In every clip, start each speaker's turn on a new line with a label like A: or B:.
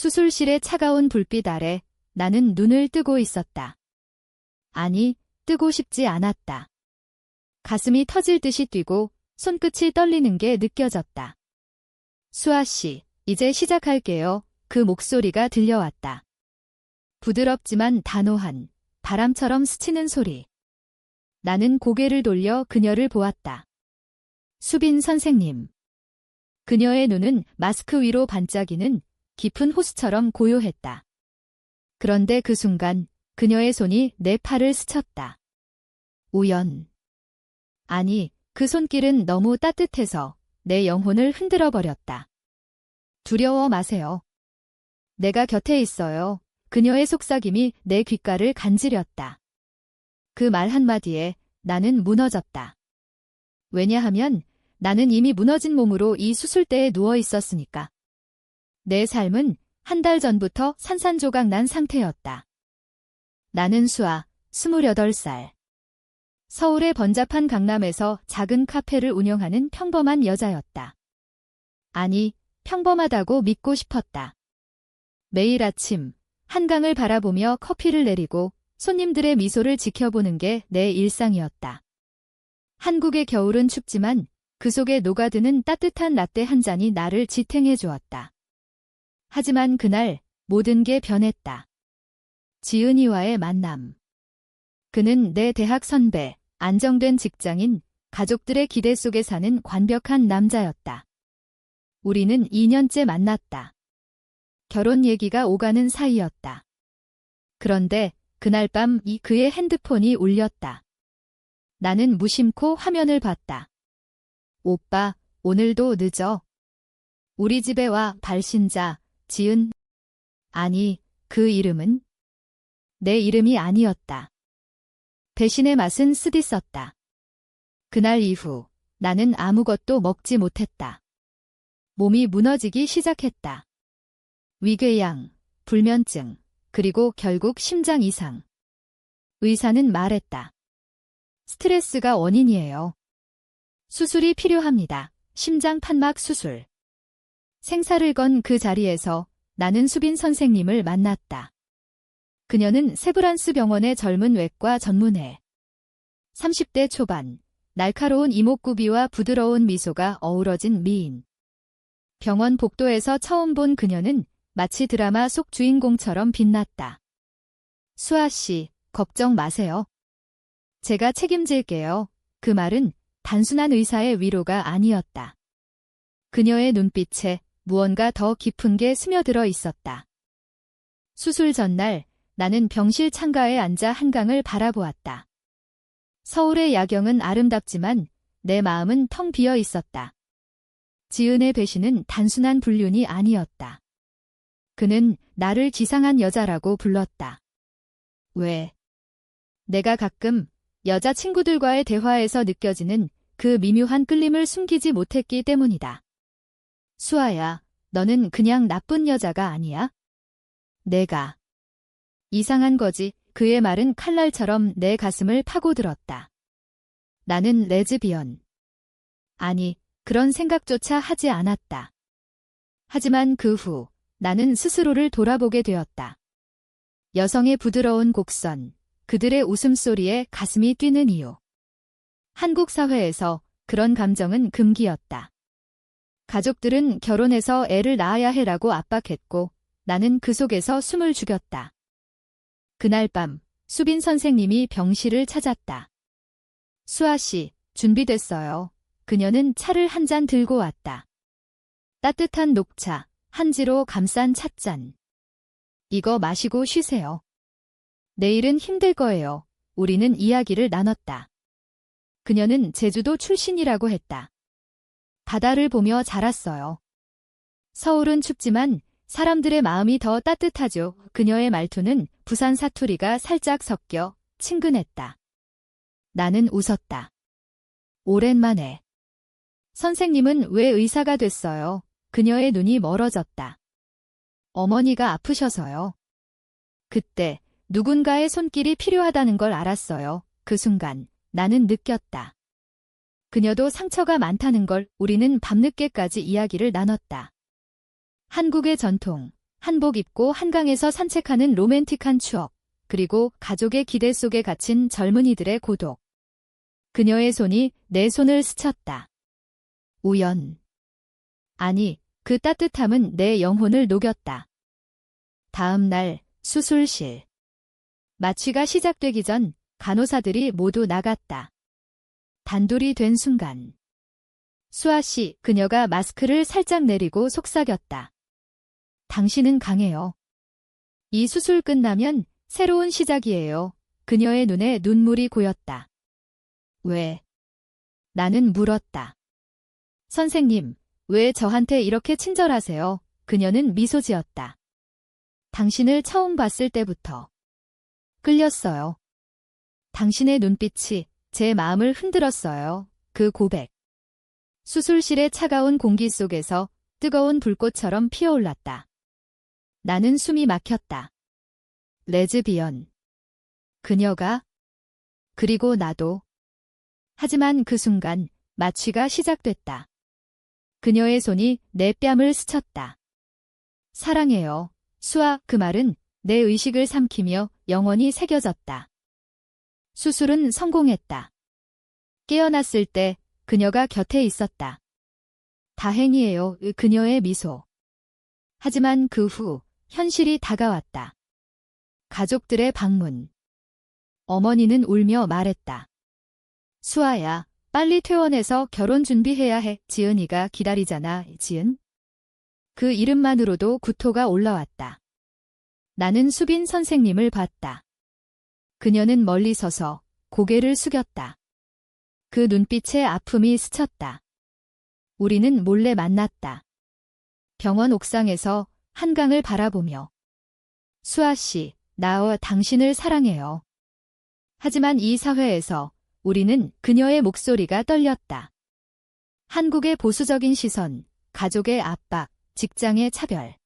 A: 수술실의 차가운 불빛 아래 나는 눈을 뜨고 있었다. 아니, 뜨고 싶지 않았다. 가슴이 터질 듯이 뛰고 손끝이 떨리는 게 느껴졌다. 수아 씨, 이제 시작할게요. 그 목소리가 들려왔다. 부드럽지만 단호한 바람처럼 스치는 소리. 나는 고개를 돌려 그녀를 보았다. 수빈 선생님. 그녀의 눈은 마스크 위로 반짝이는 깊은 호수처럼 고요했다. 그런데 그 순간 그녀의 손이 내 팔을 스쳤다. 우연. 아니, 그 손길은 너무 따뜻해서 내 영혼을 흔들어 버렸다. 두려워 마세요. 내가 곁에 있어요. 그녀의 속삭임이 내 귓가를 간지렸다. 그 말 한마디에 나는 무너졌다. 왜냐하면 나는 이미 무너진 몸으로 이 수술대에 누워 있었으니까. 내 삶은 한 달 전부터 산산조각 난 상태였다. 나는 수아, 28살. 서울의 번잡한 강남에서 작은 카페를 운영하는 평범한 여자였다. 아니, 평범하다고 믿고 싶었다. 매일 아침 한강을 바라보며 커피를 내리고 손님들의 미소를 지켜보는 게 내 일상이었다. 한국의 겨울은 춥지만 그 속에 녹아드는 따뜻한 라떼 한 잔이 나를 지탱해 주었다. 하지만 그날 모든 게 변했다. 지은이와의 만남. 그는 내 대학 선배, 안정된 직장인, 가족들의 기대 속에 사는 완벽한 남자였다. 우리는 2년째 만났다. 결혼 얘기가 오가는 사이였다. 그런데 그날 밤 그의 핸드폰이 울렸다. 나는 무심코 화면을 봤다. 오빠, 오늘도 늦어. 우리 집에 와. 발신자, 지은. 아니, 그 이름은? 내 이름이 아니었다. 배신의 맛은 쓰디썼다. 그날 이후 나는 아무것도 먹지 못했다. 몸이 무너지기 시작했다. 위궤양, 불면증, 그리고 결국 심장 이상. 의사는 말했다. 스트레스가 원인이에요. 수술이 필요합니다. 심장 판막 수술. 생사를 건 그 자리에서 나는 수빈 선생님을 만났다. 그녀는 세브란스 병원의 젊은 외과 전문의. 30대 초반, 날카로운 이목구비와 부드러운 미소가 어우러진 미인. 병원 복도에서 처음 본 그녀는 마치 드라마 속 주인공처럼 빛났다. 수아 씨, 걱정 마세요. 제가 책임질게요. 그 말은 단순한 의사의 위로가 아니었다. 그녀의 눈빛에 무언가 더 깊은 게 스며들어 있었다. 수술 전날 나는 병실 창가에 앉아 한강을 바라보았다. 서울의 야경은 아름답지만 내 마음은 텅 비어 있었다. 지은의 배신은 단순한 불륜이 아니었다. 그는 나를 기상한 여자라고 불렀다. 왜? 내가 가끔 여자친구들과의 대화에서 느껴지는 그 미묘한 끌림을 숨기지 못했기 때문이다. 수아야, 너는 그냥 나쁜 여자가 아니야? 내가. 이상한 거지. 그의 말은 칼날처럼 내 가슴을 파고들었다. 나는 레즈비언. 아니, 그런 생각조차 하지 않았다. 하지만 그 후 나는 스스로를 돌아보게 되었다. 여성의 부드러운 곡선, 그들의 웃음소리에 가슴이 뛰는 이유. 한국 사회에서 그런 감정은 금기였다. 가족들은 결혼해서 애를 낳아야 해라고 압박했고 나는 그 속에서 숨을 죽였다. 그날 밤 수빈 선생님이 병실을 찾았다. 수아 씨, 준비됐어요. 그녀는 차를 한 잔 들고 왔다. 따뜻한 녹차, 한지로 감싼 찻잔. 이거 마시고 쉬세요. 내일은 힘들 거예요. 우리는 이야기를 나눴다. 그녀는 제주도 출신이라고 했다. 바다를 보며 자랐어요. 서울은 춥지만 사람들의 마음이 더 따뜻하죠. 그녀의 말투는 부산 사투리가 살짝 섞여 친근했다. 나는 웃었다. 오랜만에. 선생님은 왜 의사가 됐어요? 그녀의 눈이 멀어졌다. 어머니가 아프셔서요. 그때 누군가의 손길이 필요하다는 걸 알았어요. 그 순간 나는 느꼈다. 그녀도 상처가 많다는 걸. 우리는 밤늦게까지 이야기를 나눴다. 한국의 전통, 한복 입고 한강에서 산책하는 로맨틱한 추억, 그리고 가족의 기대 속에 갇힌 젊은이들의 고독. 그녀의 손이 내 손을 스쳤다. 우연. 아니, 그 따뜻함은 내 영혼을 녹였다. 다음 날, 수술실. 마취가 시작되기 전 간호사들이 모두 나갔다. 단둘이 된 순간. 수아 씨, 그녀가 마스크를 살짝 내리고 속삭였다. 당신은 강해요. 이 수술 끝나면 새로운 시작이에요. 그녀의 눈에 눈물이 고였다. 왜? 나는 물었다. 선생님, 왜 저한테 이렇게 친절하세요? 그녀는 미소 지었다. 당신을 처음 봤을 때부터 끌렸어요. 당신의 눈빛이 제 마음을 흔들었어요. 그 고백. 수술실의 차가운 공기 속에서 뜨거운 불꽃처럼 피어올랐다. 나는 숨이 막혔다. 레즈비언. 그녀가? 그리고 나도. 하지만 그 순간 마취가 시작됐다. 그녀의 손이 내 뺨을 스쳤다. 사랑해요. 수아, 그 말은 내 의식을 삼키며 영원히 새겨졌다. 수술은 성공했다. 깨어났을 때 그녀가 곁에 있었다. 다행이에요. 그녀의 미소. 하지만 그 후 현실이 다가왔다. 가족들의 방문. 어머니는 울며 말했다. 수아야, 빨리 퇴원해서 결혼 준비해야 해. 지은이가 기다리잖아, 지은. 그 이름만으로도 구토가 올라왔다. 나는 수빈 선생님을 봤다. 그녀는 멀리 서서 고개를 숙였다. 그 눈빛에 아픔이 스쳤다. 우리는 몰래 만났다. 병원 옥상에서 한강을 바라보며. 수아 씨, 나와 당신을 사랑해요. 하지만 이 사회에서 우리는 그녀의 목소리가 떨렸다. 한국의 보수적인 시선, 가족의 압박, 직장의 차별.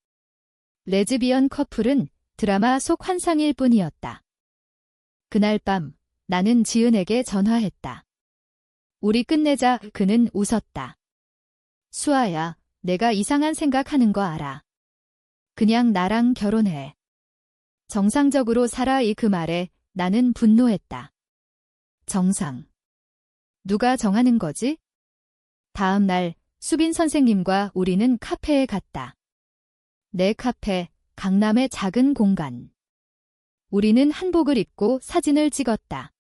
A: 레즈비언 커플은 드라마 속 환상일 뿐이었다. 그날 밤 나는 지은에게 전화했다. 우리 끝내자. 그는 웃었다. 수아야, 내가 이상한 생각하는 거 알아. 그냥 나랑 결혼해. 정상적으로 살아. 그 말에 나는 분노했다. 정상. 누가 정하는 거지? 다음 날 수빈 선생님과 우리는 카페에 갔다. 내 카페, 강남의 작은 공간. 우리는 한복을 입고 사진을 찍었다.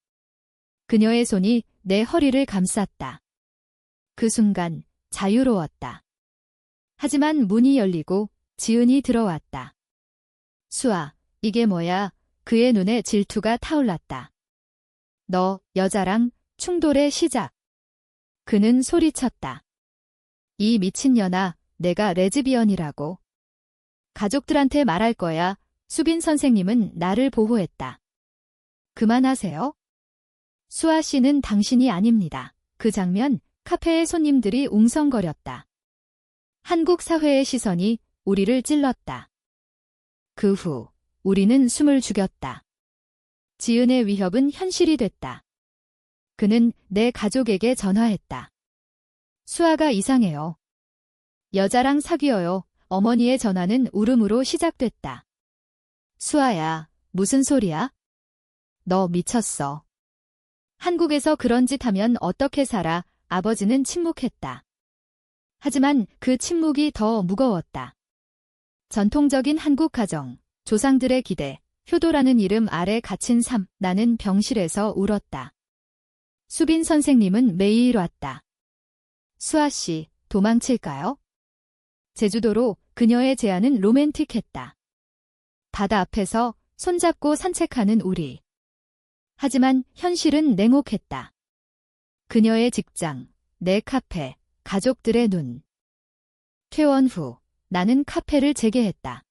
A: 그녀의 손이 내 허리를 감쌌다. 그 순간 자유로웠다. 하지만 문이 열리고 지은이 들어왔다. 수아, 이게 뭐야? 그의 눈에 질투가 타올랐다. 너, 여자랑 충돌의 시작. 그는 소리쳤다. 이 미친년아, 내가 레즈비언이라고. 가족들한테 말할 거야. 수빈 선생님은 나를 보호했다. 그만하세요. 수아 씨는 당신이 아닙니다. 그 장면, 카페의 손님들이 웅성거렸다. 한국 사회의 시선이 우리를 찔렀다. 그 후, 우리는 숨을 죽였다. 지은의 위협은 현실이 됐다. 그는 내 가족에게 전화했다. 수아가 이상해요. 여자랑 사귀어요. 어머니의 전화는 울음으로 시작됐다. 수아야, 무슨 소리야? 너 미쳤어. 한국에서 그런 짓 하면 어떻게 살아? 아버지는 침묵했다. 하지만 그 침묵이 더 무거웠다. 전통적인 한국 가정, 조상들의 기대, 효도라는 이름 아래 갇힌 삶. 나는 병실에서 울었다. 수빈 선생님은 매일 왔다. 수아 씨, 도망칠까요? 제주도로. 그녀의 제안은 로맨틱했다. 바다 앞에서 손잡고 산책하는 우리. 하지만 현실은 냉혹했다. 그녀의 직장, 내 카페, 가족들의 눈. 퇴원 후 나는 카페를 재개했다.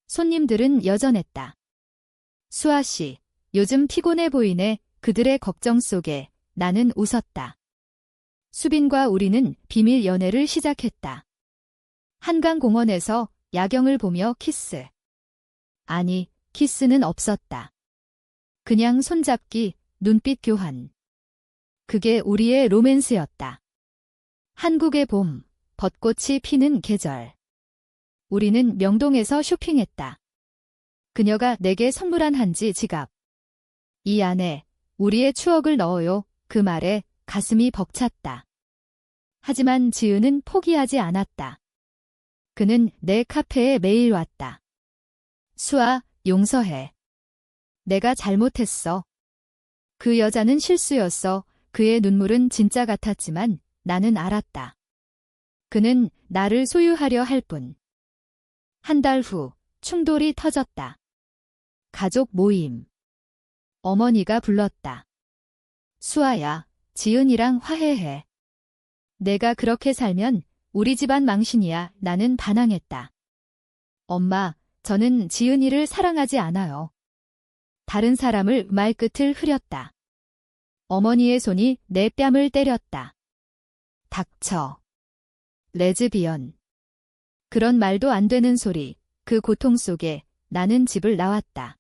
A: 손님들은 여전했다. 수아 씨, 요즘 피곤해 보이네. 그들의 걱정 속에 나는 웃었다. 수빈과 우리는 비밀 연애를 시작했다. 한강공원에서 야경을 보며 키스. 아니, 키스는 없었다. 그냥 손잡기, 눈빛 교환. 그게 우리의 로맨스였다. 한국의 봄, 벚꽃이 피는 계절. 우리는 명동에서 쇼핑했다. 그녀가 내게 선물한 한지 지갑. 이 안에 우리의 추억을 넣어요. 그 말에 가슴이 벅찼다. 하지만 지은은 포기하지 않았다. 그는 내 카페에 매일 왔다. 수아, 용서해. 내가 잘못했어. 그 여자는 실수였어. 그의 눈물은 진짜 같았지만 나는 알았다. 그는 나를 소유하려 할 뿐. 한 달 후 충돌이 터졌다. 가족 모임. 어머니가 불렀다. 수아야, 지은이랑 화해해. 내가 그렇게 살면 우리 집안 망신이야. 나는 반항했다. 엄마, 저는 지은이를 사랑하지 않아요. 다른 사람을 말끝을 흐렸다. 어머니의 손이 내 뺨을 때렸다. 닥쳐. 레즈비언. 그런 말도 안 되는 소리. 그 고통 속에 나는 집을 나왔다.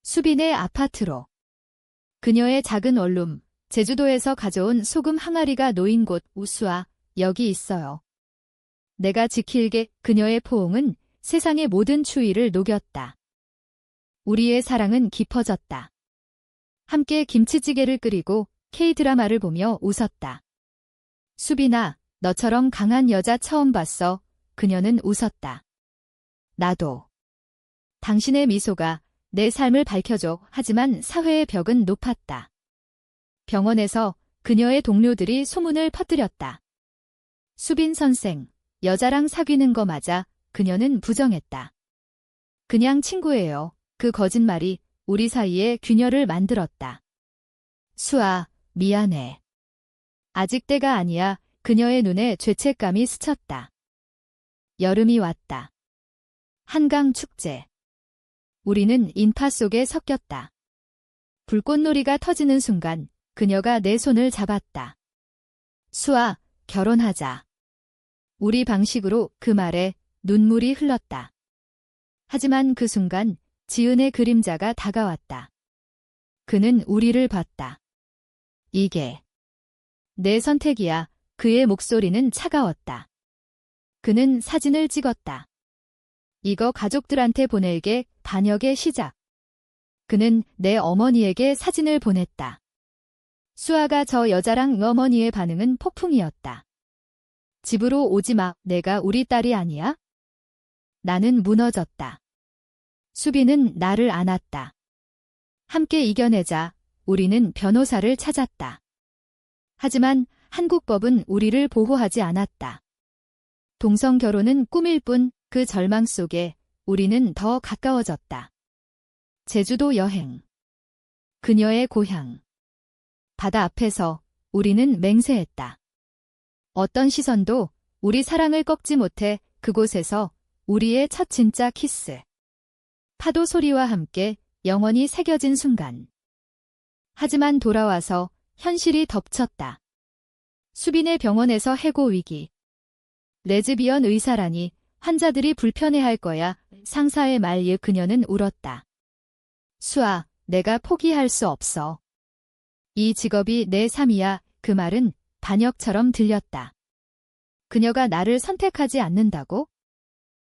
A: 수빈의 아파트로. 그녀의 작은 원룸, 제주도에서 가져온 소금 항아리가 놓인 곳. 우수아, 여기 있어요. 내가 지킬게. 그녀의 포옹은 세상의 모든 추위를 녹였다. 우리의 사랑은 깊어졌다. 함께 김치찌개를 끓이고 K-드라마를 보며 웃었다. 수빈아, 너처럼 강한 여자 처음 봤어. 그녀는 웃었다. 나도. 당신의 미소가 내 삶을 밝혀줘. 하지만 사회의 벽은 높았다. 병원에서 그녀의 동료들이 소문을 퍼뜨렸다. 수빈 선생, 여자랑 사귀는 거 맞아? 그녀는 부정했다. 그냥 친구예요. 그 거짓말이 우리 사이에 균열을 만들었다. 수아, 미안해. 아직 때가 아니야. 그녀의 눈에 죄책감이 스쳤다. 여름이 왔다. 한강 축제. 우리는 인파 속에 섞였다. 불꽃놀이가 터지는 순간 그녀가 내 손을 잡았다. 수아, 결혼하자. 우리 방식으로. 그 말에 눈물이 흘렀다. 하지만 그 순간 지은의 그림자가 다가왔다. 그는 우리를 봤다. 이게 내 선택이야. 그의 목소리는 차가웠다. 그는 사진을 찍었다. 이거 가족들한테 보낼게. 반역의 시작. 그는 내 어머니에게 사진을 보냈다. 수아가 저 여자랑. 어머니의 반응은 폭풍이었다. 집으로 오지 마. 내가 우리 딸이 아니야? 나는 무너졌다. 수빈은 나를 안았다. 함께 이겨내자. 우리는 변호사를 찾았다. 하지만 한국 법은 우리를 보호하지 않았다. 동성 결혼은 꿈일 뿐. 그 절망 속에 우리는 더 가까워졌다. 제주도 여행. 그녀의 고향. 바다 앞에서 우리는 맹세했다. 어떤 시선도 우리 사랑을 꺾지 못해. 그곳에서 우리의 첫 진짜 키스. 파도 소리와 함께 영원히 새겨진 순간. 하지만 돌아와서 현실이 덮쳤다. 수빈의 병원에서 해고 위기. 레즈비언 의사라니. 환자들이 불편해할 거야. 상사의 말에 그녀는 울었다. 수아, 내가 포기할 수 없어. 이 직업이 내 삶이야. 그 말은 반역처럼 들렸다. 그녀가 나를 선택하지 않는다고?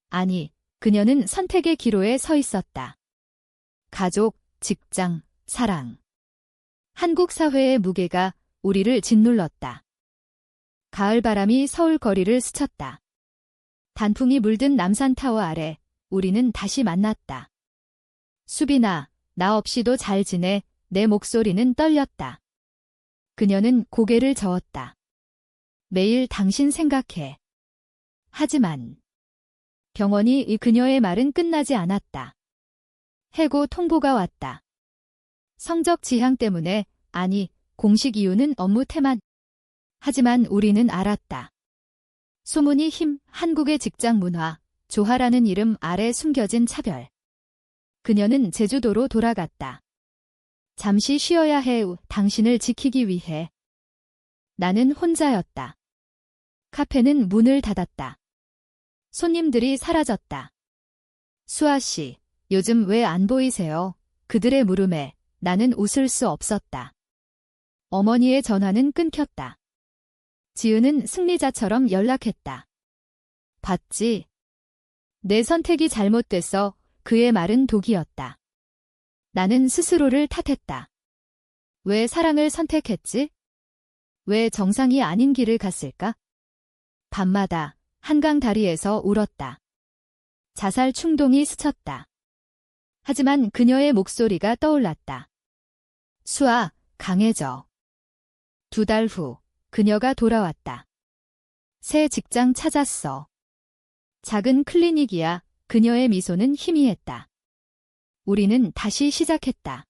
A: 아니, 그녀는 선택의 기로에 서 있었다. 가족, 직장, 사랑. 한국 사회의 무게가 우리를 짓눌렀다. 가을바람이 서울 거리를 스쳤다. 단풍이 물든 남산타워 아래 우리는 다시 만났다. 수빈아, 나 없이도 잘 지내. 내 목소리는 떨렸다. 그녀는 고개를 저었다. 매일 당신 생각해. 하지만 병원이 그녀의 말은 끝나지 않았다. 해고 통보가 왔다. 성적 지향 때문에. 아니, 공식 이유는 업무 태만. 하지만 우리는 알았다. 소문이 힘. 한국의 직장 문화, 조화라는 이름 아래 숨겨진 차별. 그녀는 제주도로 돌아갔다. 잠시 쉬어야 해. 당신을 지키기 위해. 나는 혼자였다. 카페는 문을 닫았다. 손님들이 사라졌다. 수아 씨, 요즘 왜 안 보이세요? 그들의 물음에 나는 웃을 수 없었다. 어머니의 전화는 끊겼다. 지은은 승리자처럼 연락했다. 봤지? 내 선택이 잘못됐어. 그의 말은 독이었다. 나는 스스로를 탓했다. 왜 사랑을 선택했지? 왜 정상이 아닌 길을 갔을까? 밤마다 한강 다리에서 울었다. 자살 충동이 스쳤다. 하지만 그녀의 목소리가 떠올랐다. 수아, 강해져. 2달 후, 그녀가 돌아왔다. 새 직장 찾았어. 작은 클리닉이야. 그녀의 미소는 희미했다. 우리는 다시 시작했다.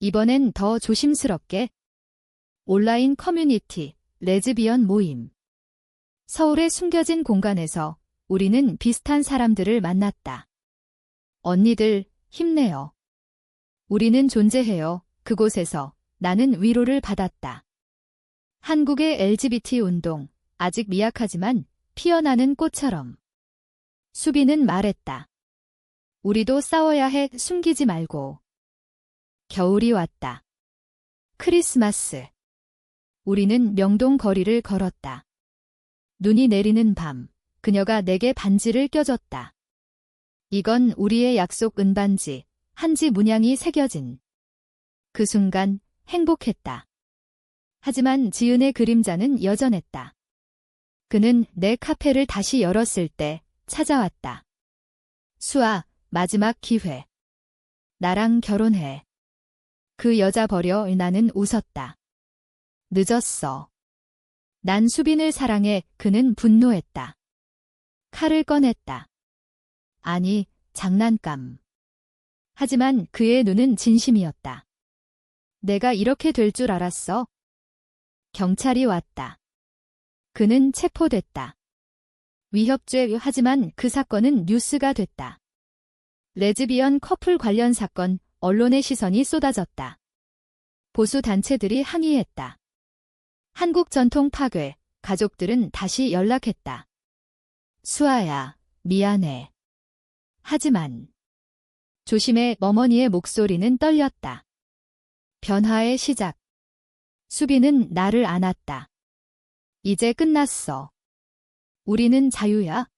A: 이번엔 더 조심스럽게. 온라인 커뮤니티, 레즈비언 모임. 서울의 숨겨진 공간에서 우리는 비슷한 사람들을 만났다. 언니들, 힘내요. 우리는 존재해요. 그곳에서 나는 위로를 받았다. 한국의 LGBT 운동, 아직 미약하지만 피어나는 꽃처럼. 수빈은 말했다. 우리도 싸워야 해. 숨기지 말고. 겨울이 왔다. 크리스마스. 우리는 명동 거리를 걸었다. 눈이 내리는 밤, 그녀가 내게 반지를 껴줬다. 이건 우리의 약속 은반지, 한지 문양이 새겨진. 그 순간 행복했다. 하지만 지은의 그림자는 여전했다. 그는 내 카페를 다시 열었을 때 찾아왔다. 수아, 마지막 기회. 나랑 결혼해. 그 여자 버려. 나는 웃었다. 늦었어. 난 수빈을 사랑해. 그는 분노했다. 칼을 꺼냈다. 아니, 장난감. 하지만 그의 눈은 진심이었다. 내가 이렇게 될 줄 알았어? 경찰이 왔다. 그는 체포됐다. 위협죄. 하지만 그 사건은 뉴스가 됐다. 레즈비언 커플 관련 사건, 언론의 시선이 쏟아졌다. 보수 단체들이 항의했다. 한국 전통 파괴, 가족들은 다시 연락했다. 수아야, 미안해. 하지만 조심해. 어머니의 목소리는 떨렸다. 변화의 시작. 수빈은 나를 안았다. 이제 끝났어. 우리는 자유야.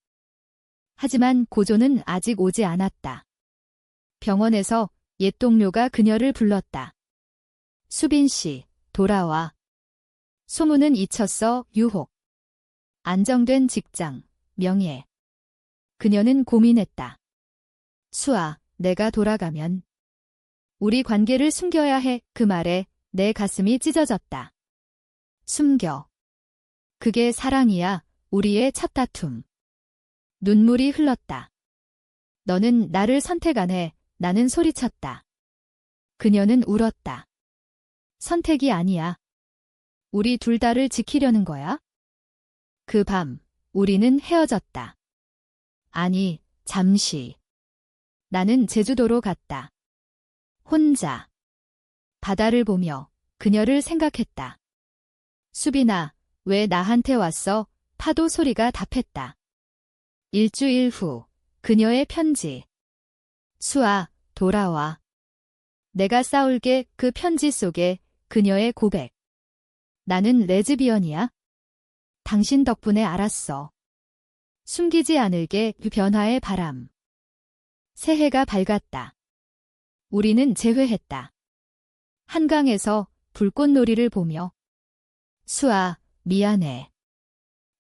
A: 하지만 고조는 아직 오지 않았다. 병원에서 옛 동료가 그녀를 불렀다. 수빈 씨, 돌아와. 소문은 잊혔어. 유혹. 안정된 직장, 명예. 그녀는 고민했다. 수아, 내가 돌아가면 우리 관계를 숨겨야 해. 그 말에 내 가슴이 찢어졌다. 숨겨. 그게 사랑이야. 우리의 첫 다툼. 눈물이 흘렀다. 너는 나를 선택 안 해. 나는 소리쳤다. 그녀는 울었다. 선택이 아니야. 우리 둘 다를 지키려는 거야? 그 밤, 우리는 헤어졌다. 아니, 잠시. 나는 제주도로 갔다. 혼자. 바다를 보며 그녀를 생각했다. 수빈아, 왜 나한테 왔어? 파도 소리가 답했다. 일주일 후, 그녀의 편지. 수아, 돌아와. 내가 싸울게. 그 편지 속에 그녀의 고백. 나는 레즈비언이야. 당신 덕분에 알았어. 숨기지 않을게. 변화의 바람. 새해가 밝았다. 우리는 재회했다. 한강에서 불꽃놀이를 보며. 수아, 미안해.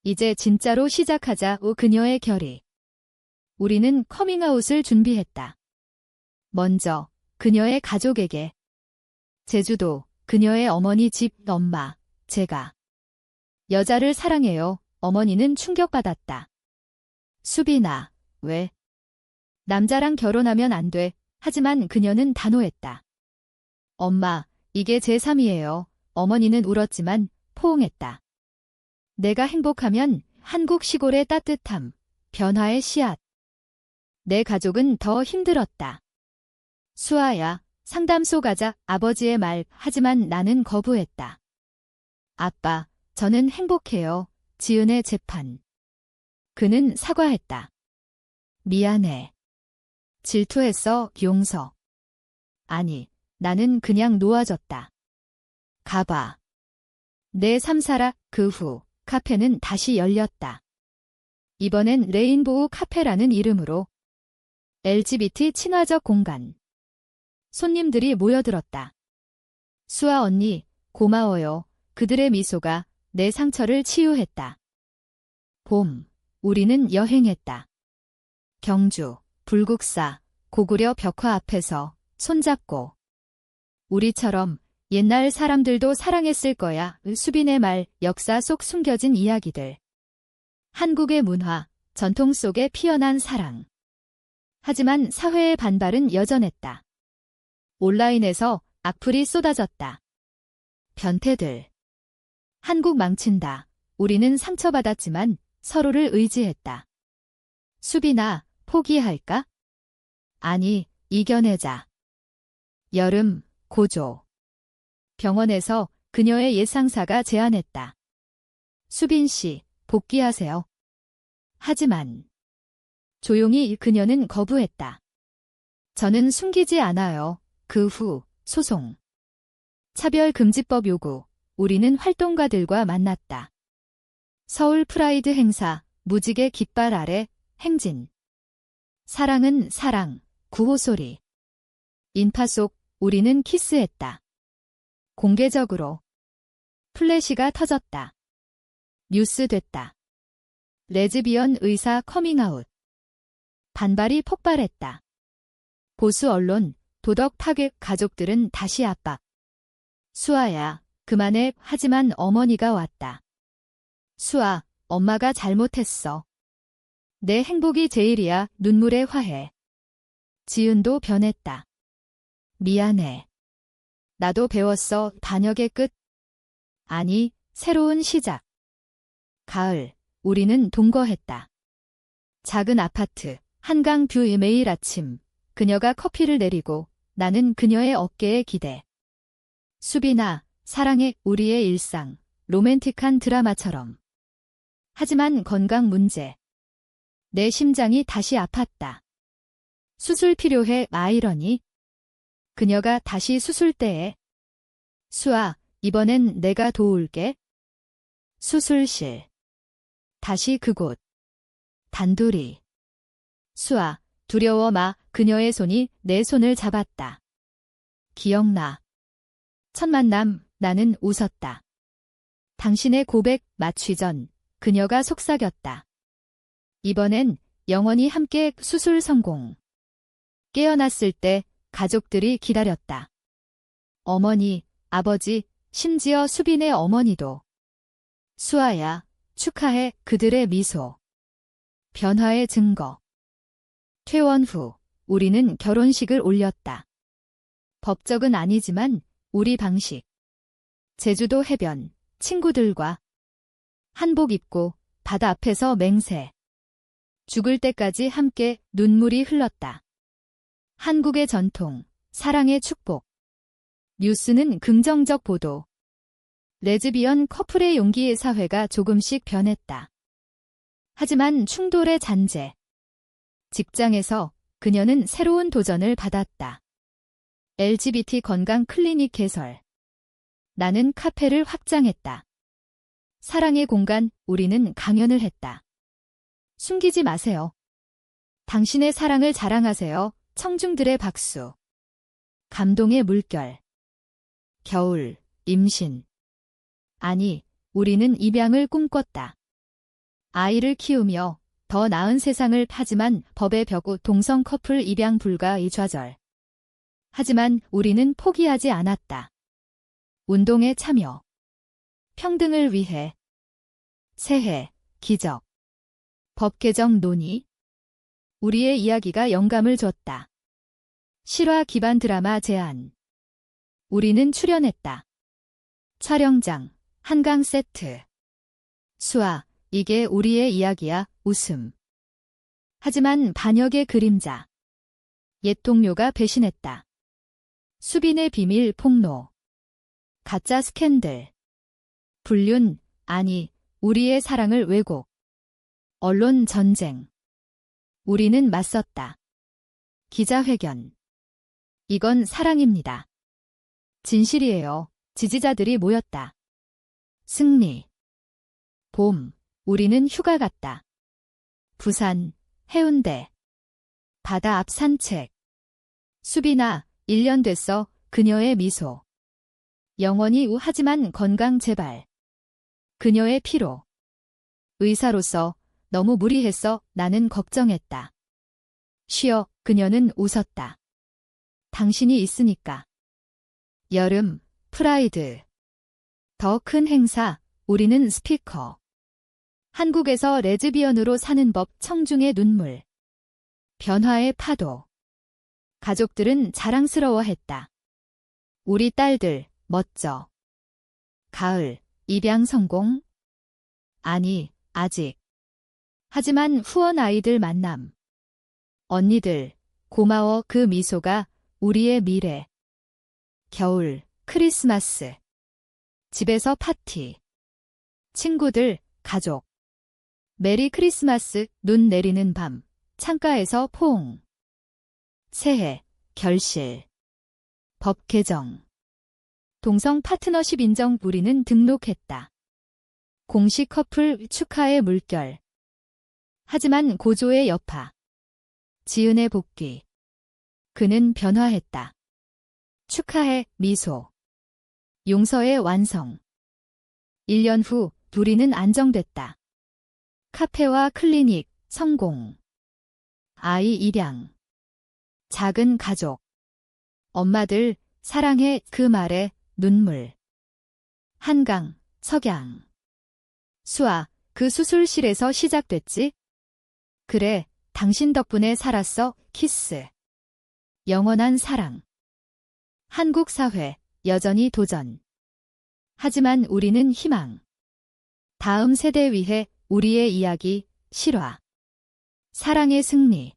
A: 이제 진짜로 시작하자. 그녀의 결의. 우리는 커밍아웃을 준비했다. 먼저 그녀의 가족에게. 제주도, 그녀의 어머니 집, 엄마, 제가. 여자를 사랑해요. 어머니는 충격받았다. 수빈아, 왜? 남자랑 결혼하면 안 돼. 하지만 그녀는 단호했다. 엄마, 이게 제 삶이에요. 어머니는 울었지만 포옹했다. 내가 행복하면 한국 시골의 따뜻함, 변화의 씨앗. 내 가족은 더 힘들었다. 수아야, 상담소 가자. 아버지의 말. 하지만 나는 거부했다. 아빠, 저는 행복해요. 지은의 재판. 그는 사과했다. 미안해. 질투했어. 용서. 아니, 나는 그냥 놓아줬다. 가봐. 내 삶 살아. 그 후 카페는 다시 열렸다. 이번엔 레인보우 카페라는 이름으로 LGBT 친화적 공간. 손님들이 모여들었다. 수아 언니, 고마워요. 그들의 미소가 내 상처를 치유했다. 봄, 우리는 여행했다. 경주, 불국사, 고구려 벽화 앞에서 손잡고. 우리처럼 옛날 사람들도 사랑했을 거야. 수빈의 말, 역사 속 숨겨진 이야기들. 한국의 문화, 전통 속에 피어난 사랑. 하지만 사회의 반발은 여전했다. 온라인에서 악플이 쏟아졌다. 변태들. 한국 망친다. 우리는 상처받았지만 서로를 의지했다. 수빈아, 포기할까? 아니, 이겨내자. 여름, 고조. 병원에서 그녀의 예상사가 제안했다. 수빈 씨, 복귀하세요. 하지만 조용히 그녀는 거부했다. 저는 숨기지 않아요. 그 후, 소송. 차별금지법 요구. 우리는 활동가들과 만났다. 서울 프라이드 행사, 무지개 깃발 아래, 행진. 사랑은 사랑, 구호 소리. 인파 속 우리는 키스했다. 공개적으로. 플래시가 터졌다. 뉴스 됐다. 레즈비언 의사 커밍아웃. 반발이 폭발했다. 보수 언론, 도덕 파괴 가족들은 다시 압박. 수아야, 그만해. 하지만 어머니가 왔다. 수아, 엄마가 잘못했어. 내 행복이 제일이야. 눈물의 화해. 지은도 변했다. 미안해. 나도 배웠어. 반역의 끝. 아니, 새로운 시작. 가을, 우리는 동거했다. 작은 아파트, 한강 뷰. 매일 아침, 그녀가 커피를 내리고 나는 그녀의 어깨에 기대. 수빈아, 사랑해. 우리의 일상, 로맨틱한 드라마처럼. 하지만 건강 문제. 내 심장이 다시 아팠다. 수술 필요해. 아이러니. 그녀가 다시 수술대에. 수아, 이번엔 내가 도울게. 수술실. 다시 그곳. 단둘이. 수아, 두려워 마. 그녀의 손이 내 손을 잡았다. 기억나. 첫 만남, 나는 웃었다. 당신의 고백 마취 전, 그녀가 속삭였다. 이번엔 영원히 함께. 수술 성공. 깨어났을 때 가족들이 기다렸다. 어머니, 아버지, 심지어 수빈의 어머니도. 수아야, 축하해. 그들의 미소. 변화의 증거. 퇴원 후, 우리는 결혼식을 올렸다. 법적은 아니지만 우리 방식. 제주도 해변, 친구들과 한복 입고 바다 앞에서 맹세. 죽을 때까지 함께. 눈물이 흘렀다. 한국의 전통, 사랑의 축복. 뉴스는 긍정적 보도. 레즈비언 커플의 용기의 사회가 조금씩 변했다. 하지만 충돌의 잔재. 직장에서 그녀는 새로운 도전을 받았다. LGBT 건강 클리닉 개설. 나는 카페를 확장했다. 사랑의 공간, 우리는 강연을 했다. 숨기지 마세요. 당신의 사랑을 자랑하세요. 청중들의 박수. 감동의 물결. 겨울, 임신. 아니, 우리는 입양을 꿈꿨다. 아이를 키우며 더 나은 세상을. 하지만 법의 벽우. 동성 커플 입양 불가. 이 좌절. 하지만 우리는 포기하지 않았다. 운동에 참여. 평등을 위해. 새해, 기적. 법 개정 논의. 우리의 이야기가 영감을 줬다. 실화 기반 드라마 제안. 우리는 출연했다. 촬영장, 한강 세트. 수아, 이게 우리의 이야기야. 웃음. 하지만 반역의 그림자. 옛 동료가 배신했다. 수빈의 비밀 폭로. 가짜 스캔들. 불륜, 아니, 우리의 사랑을 왜곡. 언론 전쟁. 우리는 맞섰다. 기자회견. 이건 사랑입니다. 진실이에요. 지지자들이 모였다. 승리. 봄, 우리는 휴가 갔다. 부산, 해운대. 바다 앞 산책. 수빈아, 1년 됐어. 그녀의 미소. 영원히 우하지만 건강 제발. 그녀의 피로. 의사로서 너무 무리했어. 나는 걱정했다. 쉬어. 그녀는 웃었다. 당신이 있으니까. 여름, 프라이드. 더 큰 행사, 우리는 스피커. 한국에서 레즈비언으로 사는 법, 청중의 눈물. 변화의 파도. 가족들은 자랑스러워했다. 우리 딸들, 멋져. 가을, 입양 성공? 아니, 아직. 하지만 후원 아이들 만남. 언니들, 고마워. 그 미소가 우리의 미래. 겨울, 크리스마스. 집에서 파티. 친구들, 가족. 메리 크리스마스. 눈 내리는 밤. 창가에서 포옹. 새해, 결실. 법 개정. 동성 파트너십 인정. 우리는 등록했다. 공식 커플 축하의 물결. 하지만 고조의 여파. 지은의 복귀. 그는 변화했다. 축하해, 미소. 용서의 완성. 1년 후, 둘이는 안정됐다. 카페와 클리닉, 성공. 아이 입양. 작은 가족. 엄마들, 사랑해. 그 말에 눈물. 한강, 석양. 수아, 그 수술실에서 시작됐지? 그래, 당신 덕분에 살았어. 키스. 영원한 사랑. 한국 사회, 여전히 도전. 하지만 우리는 희망. 다음 세대 위해 우리의 이야기, 실화. 사랑의 승리.